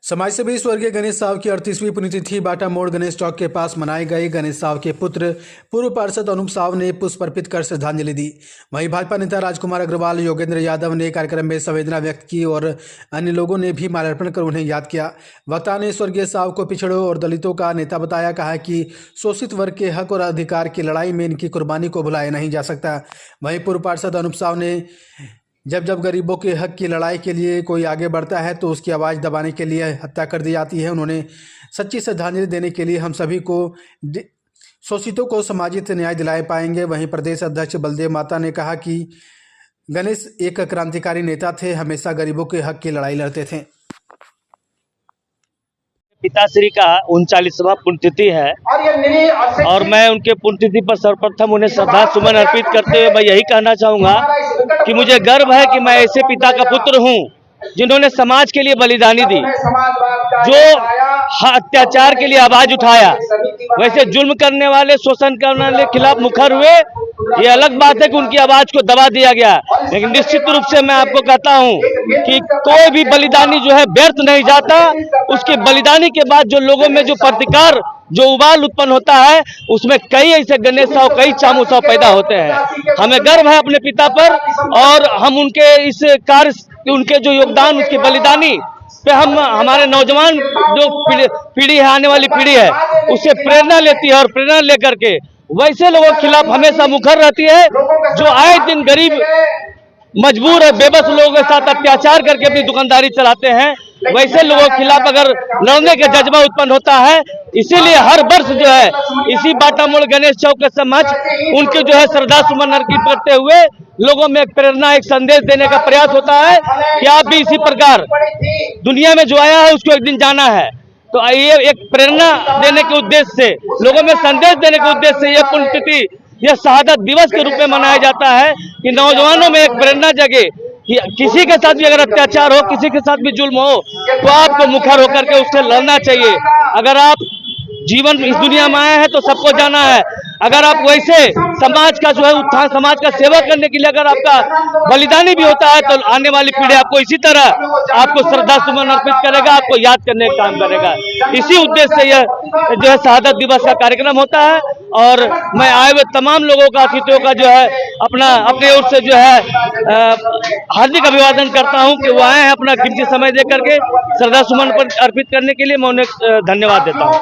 समाजसेवी स्वर्गीय गणेश साव की 38वीं पुण्यतिथि बाटा मोड़ गणेश चौक के पास मनाई गई। गणेश साव के पुत्र पूर्व पार्षद अनूप साव ने पुष्प अर्पित कर श्रद्धांजलि दी। वहीं भाजपा नेता राजकुमार अग्रवाल, योगेंद्र यादव ने कार्यक्रम में संवेदना व्यक्त की और अन्य लोगों ने भी माल्यार्पण कर उन्हें याद किया। वक्ता ने स्वर्गीय साव को पिछड़ों और दलितों का नेता बताया। कहा कि शोषित वर्ग के हक और अधिकार की लड़ाई में इनकी कुर्बानी को भुलाया नहीं जा सकता। वहीं पूर्व पार्षद अनूप साव ने जब गरीबों के हक की लड़ाई के लिए कोई आगे बढ़ता है तो उसकी आवाज़ दबाने के लिए हत्या कर दी जाती है। उन्होंने सच्ची श्रद्धांजलि देने के लिए हम सभी को शोषितों को सामाजिक न्याय दिलाए पाएंगे। वहीं प्रदेश अध्यक्ष बलदेव माता ने कहा कि गणेश एक क्रांतिकारी नेता थे, हमेशा गरीबों के हक की लड़ाई लड़ते थे। पिताश्री का 39वां पुण्यतिथि है और मैं उनके पुण्यतिथि पर सर्वप्रथम उन्हें श्रद्धा सुमन अर्पित करते हुए मैं यही कहना चाहूँगा कि मुझे गर्व है कि मैं ऐसे पिता का पुत्र हूँ जिन्होंने समाज के लिए बलिदानी दी, जो अत्याचार के लिए आवाज उठाया। वैसे जुल्म करने वाले, शोषण करने वाले खिलाफ मुखर हुए, ये अलग बात है कि उनकी आवाज को दबा दिया गया। लेकिन निश्चित रूप से मैं आपको कहता हूं कि कोई भी बलिदानी जो है व्यर्थ नहीं जाता। उसके बलिदानी के बाद जो लोगों में जो प्रतिकार, जो उबाल उत्पन्न होता है, उसमें कई ऐसे गणेश साव, कई चामू साव पैदा होते हैं। हमें गर्व है अपने पिता पर और हम उनके इस कार्य, उनके जो योगदान, उसके बलिदानी पे हम, हमारे नौजवान जो पीढ़ी है, आने वाली पीढ़ी है, उससे प्रेरणा लेती है और प्रेरणा लेकर के वैसे लोगों के खिलाफ हमेशा मुखर रहती है जो आए दिन गरीब, मजबूर है, बेबस लोगों के साथ अत्याचार करके अपनी दुकानदारी चलाते हैं। वैसे लोगों के खिलाफ अगर लड़ने का जज्बा उत्पन्न होता है, इसीलिए हर वर्ष जो है इसी बाटा मोड़ गणेश चौक के समक्ष उनके जो है श्रद्धा सुमन अर्पित करते हुए लोगों में एक प्रेरणा, एक संदेश देने का प्रयास होता है कि आप भी इसी प्रकार दुनिया में जो आया है उसको एक दिन जाना है। तो ये एक प्रेरणा देने के उद्देश्य से, लोगों में संदेश देने के उद्देश्य से यह पुण्यतिथि, यह शहादत दिवस के रूप में मनाया जाता है कि नौजवानों में एक प्रेरणा जगे कि किसी के साथ भी अगर अत्याचार हो, किसी के साथ भी जुल्म हो, तो आपको मुखर होकर के उससे लड़ना चाहिए। अगर आप जीवन इस दुनिया में आए हैं तो सबको जाना है। अगर आप वैसे समाज का जो है उत्थान, समाज का सेवा करने के लिए अगर आपका बलिदानी भी होता है, तो आने वाली पीढ़ी आपको इसी तरह आपको श्रद्धा सुमन अर्पित करेगा, आपको याद करने का काम करेगा। इसी उद्देश्य से यह जो है शहादत दिवस का कार्यक्रम होता है और मैं आए हुए तमाम लोगों का, अतिथियों का जो है अपने ओर से जो है हार्दिक अभिवादन करता हूं कि वो आए हैं अपना कीमती समय दे करके श्रद्धा सुमन पर अर्पित करने के लिए। मैं उन्हें धन्यवाद देता हूं।